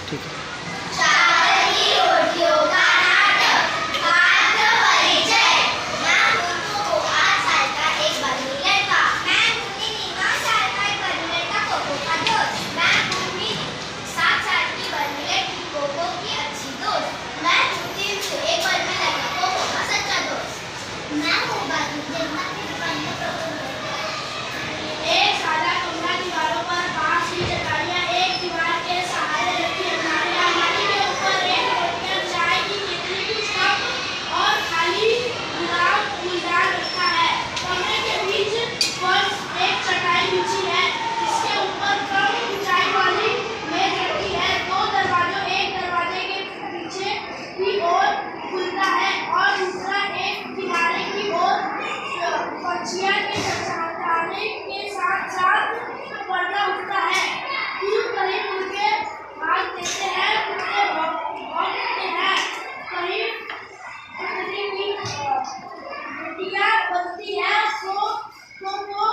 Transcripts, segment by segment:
ठीक है। चावल की रोटियों का नाटक। आत्मपरिचय। मैं हूँ 8 साल का एक बनी लड़का। मैं हूँ नीनी 9 साल का एक बनी लड़का कोको का दोस्त। मैं हूँ नीनी 7 साल की बनी लड़की कोको की अच्छी दोस्त। मैं हूँ 3 से एक बनी लड़का कोको का सच्चा दोस्त। मैं हूँ बाजू जनता की दुकान में प्रभु। एक सादा कमरा, दीवारों पर बांस की चटाइयाँ, एक दीवार के सहारे रखी अलमारियाँ, अलमारी के ऊपर एक रोटियाँ, चाय की केतली की कप और खाली गुलाब फूलदान रखा है। कमरे के बीच फर्श एक चटाई बिछी है जिसके ऊपर कम ऊंचाई वाली मेज रखी है। 2 दरवाजों, एक दरवाजे के पीछे की ओर खुलता है और दूसरा एक किनारे की ओर। पक्षियाँ के चहचहाने के साथ साथ पर्दा उठता है। दूर कहीं मुर्गे भाग देते हैं, कुत्ते भौंकते हैं, कहीं कुतरी की रोटियाँ बनती है तो वो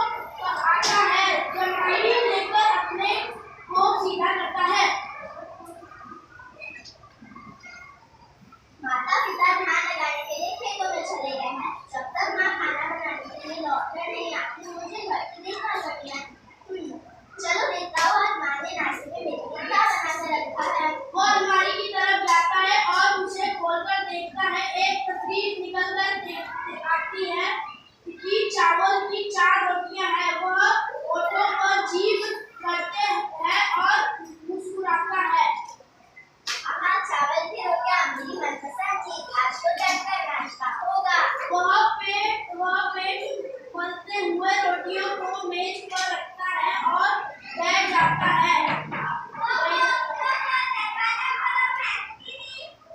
आता है, जमाई लेकर अपने को सीधा करता है। माता पिता धान लगाने के लिए खेतों में चले गए हैं। जब तक माँ खाना बनाने के लिए लौटकर नहीं आती, मुझे घर की देखभाल चलो देखता हूँ आज माँ ने नाश्ते में मेरे लिए क्या बना कर रखा है। वो अलमारी की तरफ जाता है और उसे खोलकर देखता है। एक तस्वीर निकल कर आती है कि चावल की 4 रोटियां हैं। वह ओठों पर जीभ करते हैं और मुस्कुराता है। चावल की रोटियां मेरी मनपसंद चीज, आज तो चटकर नाश्ता होगा। वह पेट भरते हुए रोटियों को मेज पर रखता है और बैठ जाता है।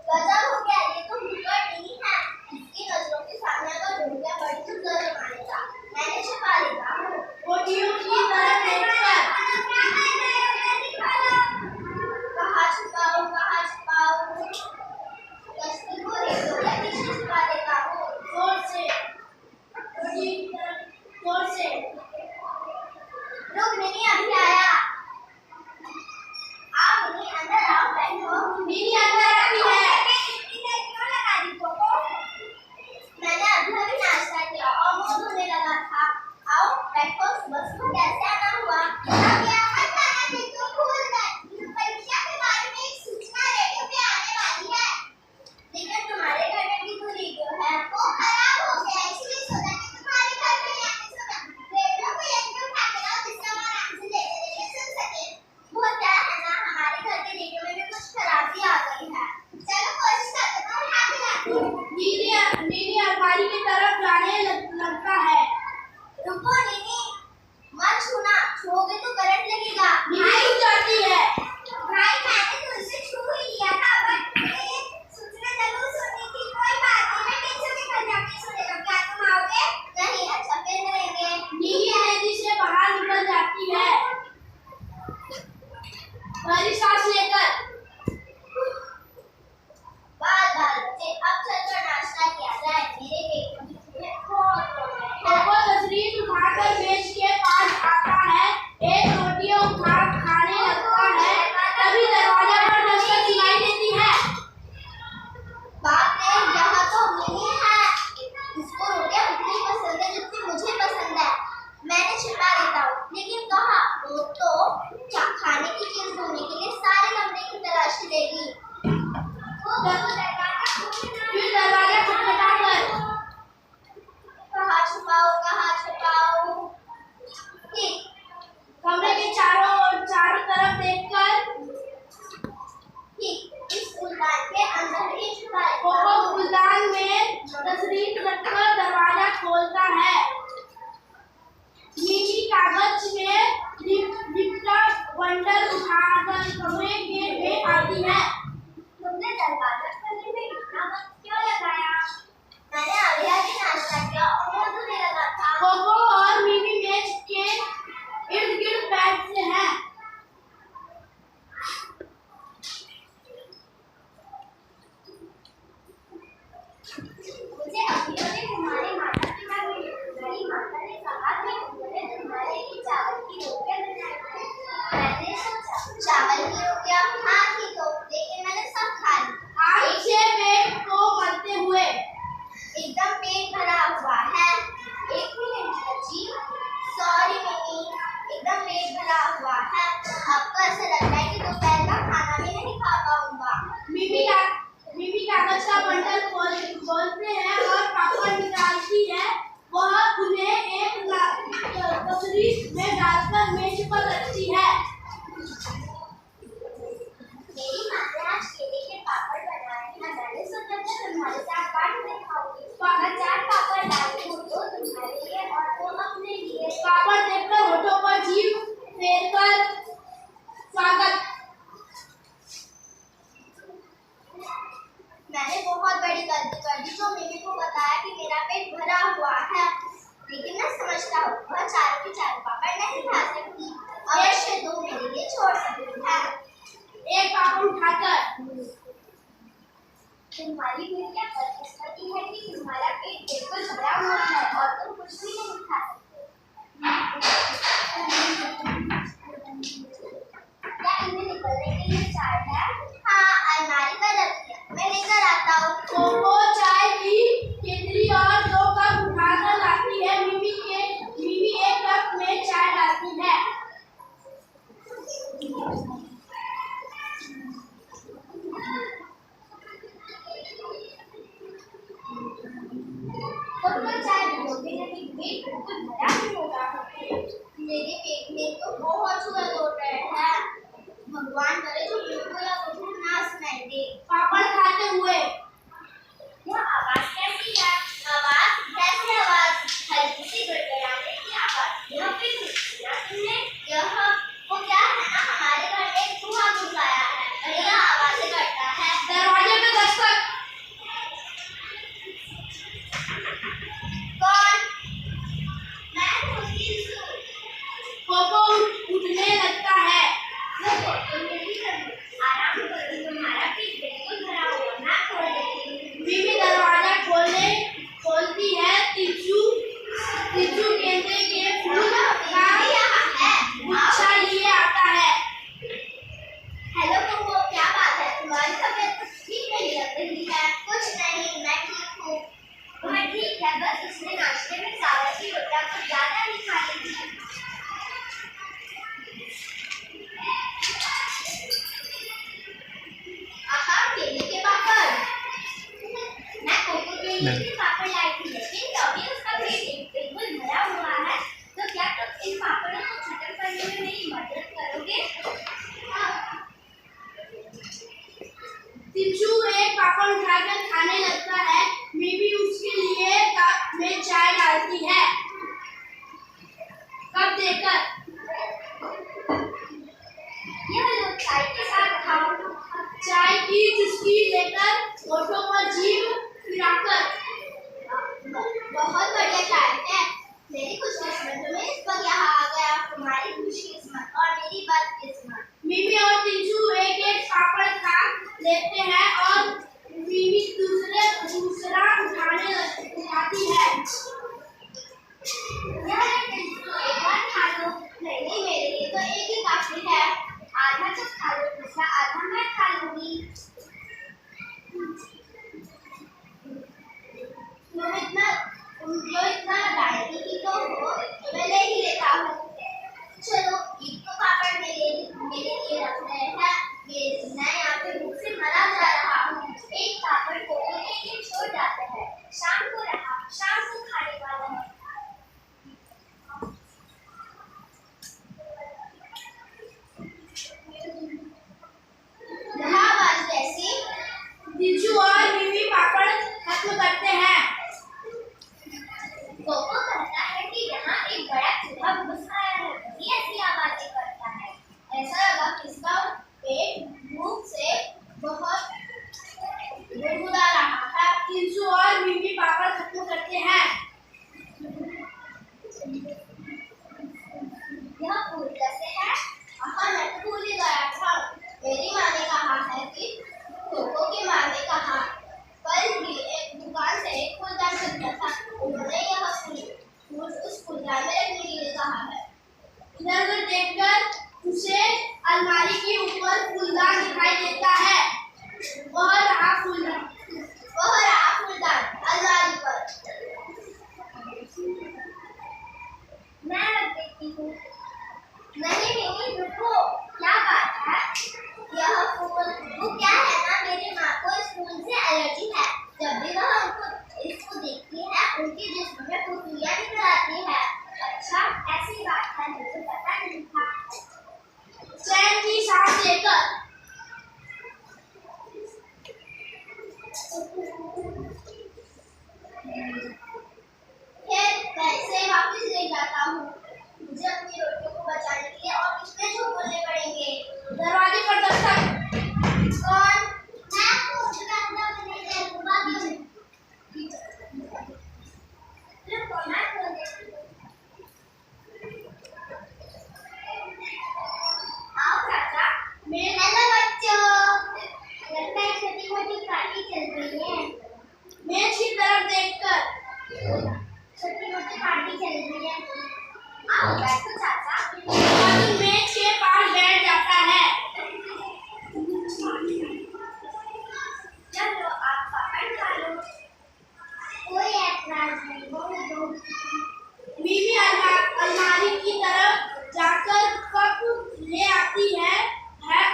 गजब हो गया, ये तो भूखा नहीं है। इसकी नजरों के सामने अगर रोटियां बड़ी तो जरूर मानेगा। मैंने छुपा लेता हूँ रोटियों की तरफ देखकर। कहाँ छुपाऊं, कहाँ छुपाऊं? दस्ती को रोटियां पीछे छुपा देता हूँ। जोर से रुक नहीं, अभी आया। आप नहीं, अंदर आओ, बैठो। मेरी अंदर आती है। क्यों लगा दी कोको? मैंने अभी नाश्ता किया और मुंह धोने लगा था। आओ बैठो। सुबह सुबह कैसे आना हुआ? परीक्षा के बारे में एक सूचना रेडियो पे आने वाली है। लेकिन तुम्हारे घर में भी तो रेडियो है। वो खराब हो गया, इसलिए सोचा कि तुम्हारे घर में आके सुना। रेडियो को यहीं पे उठा के लाओ जिससे हम आराम से लेटे सुन सके। वो क्या है ना, हमारे घर के रेडियो में भी कुछ खराबी आ गई है। चलो कोशिश करते हैं, उठा के लाती हूँ। नीनी अलमारी की तरफ जाने लगता है। रुको नीनी, मत छूना, छूओगे तो करंट लगेगा। नीनी रुक जाती है। भाई मैंने तुझसे छू ही लिया था, बट सूचना जरूर सुननी थी। कोई बात नहीं, मैं पीछे के घर जाके सुनेगा। क्या तुम आओगे? नहीं, अच्छा फिर मिलेंगे। नीनी तेजी से बाहर निकल जाती है, बड़ी सांस लेकर। बच्चे, अब चलकर नाश्ता किया जाए। मेरे पेट में कोको तस्वीर उठाकर मेज के पास आता है, एक रोटियां खाने लगता है। तभी दरवाजा पर दस्तक सुनाई देती है। बाप रे, यहाँ तो मिनी है। इसको रोटियां उतनी पसंद है जितनी मुझे पसंद है। मैंने छिपा देता हूँ, लेकिन कहाँ? वो तो खाने की चीज ढूंढने के लिए सारे कमरे की तलाशी लेगी। फिर दरवाजा खटखटाकर कहाँ छुपाऊं? ठीक, कमरे के चारों तरफ देखकर ठीक इस फूलदान के अंदर ही छुपा है। कोको फूलदान में तस्वीर रखकर दरवाजा खोलता है। नीनी कागज में लिपटा बंडल उठाकर कमरे में आती है। तुमने दरवाजा खोलने में इतना वक्त क्यों लगाया? मैंने अभी नाश्ता किया और मुंह धोने लगा था। कोको और मीमी मेज के इर्द गिर्द बैठते हैं। मुझे अभी तुम्हारे माता पिता की बड़ी माता ने कहा कि उन्होंने तुम्हारे लिए चावल की रोटियां बनाई। मैंने सोचा चावल की रोटियां, हाँ ठीक हो पापड़ उठाकर। तुम्हारी बेटिया बदकिस्मती है कि तुम्हारा पेट बिल्कुल भरा हुआ है और तुम कुछ भी नहीं खा सकते। क्या इन्हें निकलने के लिए चाय है? हाँ, अलमारी पर रखिए, मैं लेकर आता हूँ। कोको चाय की केतली और 2 कप उठाकर लाती है। मिमी 1 कप में चाय डालती है। चाय भिगोते नहीं, पेट बिल्कुल भरा ही होगा। मेरे पेट में तो बहुत शुगर हो रहे हैं। भगवान करे जो बिल्कुल या कुछ ना सुनाई दे। पापड़ खाते हुए यह आवाज कैसी है? कैसी आवाज? हल्की सी गड़गड़ाने की आवाज। यह फिर सुना तुमने? यह वो क्या है ना, हमारे घर में एक चूहा घुस आया है और यह आवाजें करता है। दरवाजे पे दस्तक। कौन? मैं हूँ तीसू। कोको उठने लगता है। तुम नहीं करो, आराम करो, तुम्हारा पेट बिल्कुल भरा हुआ, मैं खोल देती हूँ। मिमी दरवाजा खोलती है। तीचू गेंदे के फूल का गुच्छा लिए आता है। हेलो कोको, क्या बात है? तुम्हारी तबीयत ठीक नहीं लग रही है। कुछ नहीं, मैं ठीक हूँ। वह ठीक है, बस उसने नाश्ते में चावल की रोटियां कुछ ज्यादा ही खा ली थी। आहा, केले के पापड़। मैं कोको के लिए पापड़ लाई थी, लेकिन तभी उसका पेट बिल्कुल भरा हुआ है। तो क्या तुम इन पापड़ों को खत्म करने में मेरी मदद करोगे? तीचू एक पापड़ उठाकर खाने लगता है। मिमी उसके लिए कप में चाय डालती है। कप देकर यह लो, चाय के साथ खाओ। चाय की चुस्की लेकर होठों पर जीभ फिराकर। बहुत बढ़िया चाय है। मेरी खुशकिस्मत में इस वक्त यहाँ आ गया। तुम्हारी खुशकिस्मत और मेरी बदकिस्मत। मिमी और तीचू एक पापड़ खा लेते हैं और मिमी दूसरा उठाती है। एक बार खा लो। नहीं, मेरे लिए तो एक ही काफी है। आधा जब खा लो, दूसरा आधा मैं खा लूंगी। जो इतना डायरी की तो हो, मैं ले ही लेता हूँ। चलो, एक तो पापड़ मेरे लिए रख रहे हैं। मैं यहाँ पे भूख से मरा जा रहा हूँ। एक पापड़ कोको के लिए छोड़ जाते हैं। शाम को खाने वाला है। आवाज कैसी? तीचू और मिमी पापड़ खत्म करते हैं। कोको कहता है कि यहाँ एक बड़ा चूहा घुस आया है, तभी ऐसी आवाजें करता है। ऐसा लगा कि इसका पेट भूख से बहुत गुदगुदा रहा था। तीचू और मिमी पापड़ खत्म करते हैं। यह फूल कैसे है? हाँ, मैं तो भूल ही गया था। मेरी माँ ने कहा है कि कोको की माँ ने कहा कल भी एक दुकान से एक फूलदान खरीदा था। उन्होंने यह फूल उस फूलदान में रखने के लिए कहा है। इधर देखकर उसे अलमारी के ऊपर फूलदान दिखाई देता है। वह रहा फूलदान अलमारी पर। मैं रख देती हूँ। नहीं, रुको, क्या बात है? यह फूल वो क्या है ना, मेरी माँ को इस फूल से एलर्जी है। जब भी वह इसको देखती है, उनके जिस्म में फुफुरियाँ निकल आती है। अच्छा, ऐसी बात है, मुझे पता नहीं था। चैन की सांस लेकर फिर पैसे वापस ले जाता हूँ। मुझे अपनी रोटियों को बचाने के लिए और कितने झूठ बोलने पड़ेंगे। दरवाजे पर दस्तक। बैठो चाचा। बाथरूम मेज के पास बैठ जाता है। चलो आप पापड़ खा लो। कोई ऐतराज नहीं, बहुत दो। बीवी अलमारी की तरफ जाकर कप ले आती है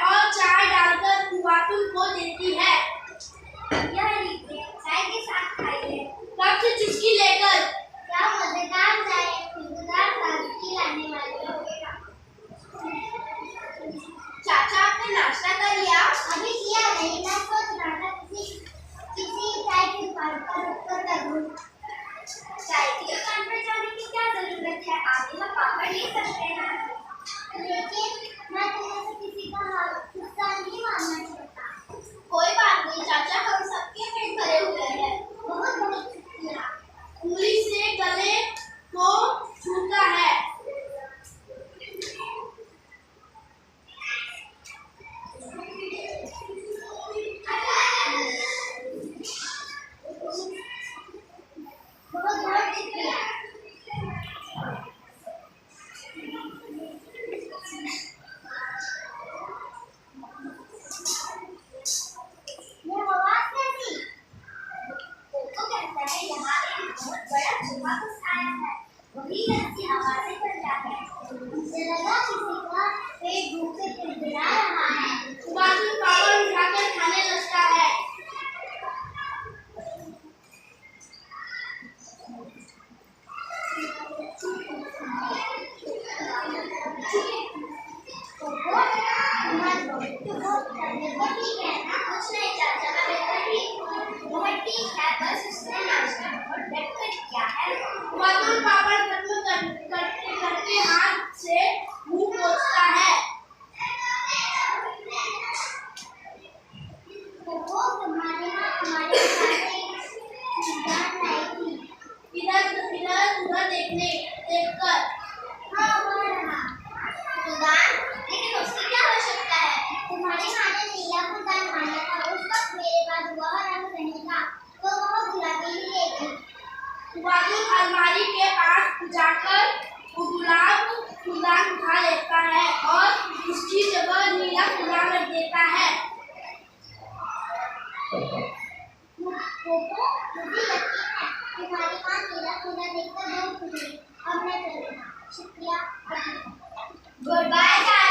और चाय डालकर खुवातुन को देती है। यह लीजिए, चाय के साथ खाइए। कप से चुस्की लेकर। क्या मजेदार चाय, खुशबूदार ताजगी लाने वाली है। चाचा आपने नाश्ता कर लिया? अभी किया नहीं, मैं सोच रहा था किसी चाय की दुकान पर रुककर करूं। चाय की दुकान पर जाने की क्या जरूरत है, आप यहाँ पापड़ ले सकते हैं। लेकिन मैं तुम्हें से किसी का हिस्सा नहीं मानना चाहता। कोई बात नहीं चाचा, हम सबके पेट भरे हुए हैं। बहुत बहुत शुक्रिया। उंगली से गले को छूता है। बहुत बहुत शुक्रिया। ये आवाज कैसी? तो कहता है यहाँ एक बहुत बड़ा चूहा घुस आया है, वही ऐसी आवाजें करता है। मुझे लगा किसी का पेट भूख से किड़किड़ा रहा है। खुवातुन पापड़ उठाकर खाने लगता है। ठीक है ना, कुछ नहीं चाचा, मैं बिल्कुल ठीक हूँ। बहुत ठीक है, बस उसने नाश्ता बहुत बेहतर किया है। खुवातुन पापड़ खत्म करते करते हाथ से मुंह पोंछता है। वो तुम्हारे यहाँ हमारे साथ जान लाई थी। इधर उधर देखकर। हाँ, वह रहा फूलदान, लेकिन उसकी क्या आवश्यकता है? तुम्हारे खाने नीला फूलदान खाना था, उस वक्त मेरे पास वह रंग नहीं था, तो वह गुलाबी ही ले गई। खुवातुन अलमारी के पास जाकर गुलाब फूलदान उठा लेता है और उसकी जगह नीला फूलदान रख देता है। पोपो, मुझे यकीन है तुम्हारी माँ नीला फूलदान देखकर बहुत खुश हुई। अब मैं चलूँगा। शुक्रिया। Good bye.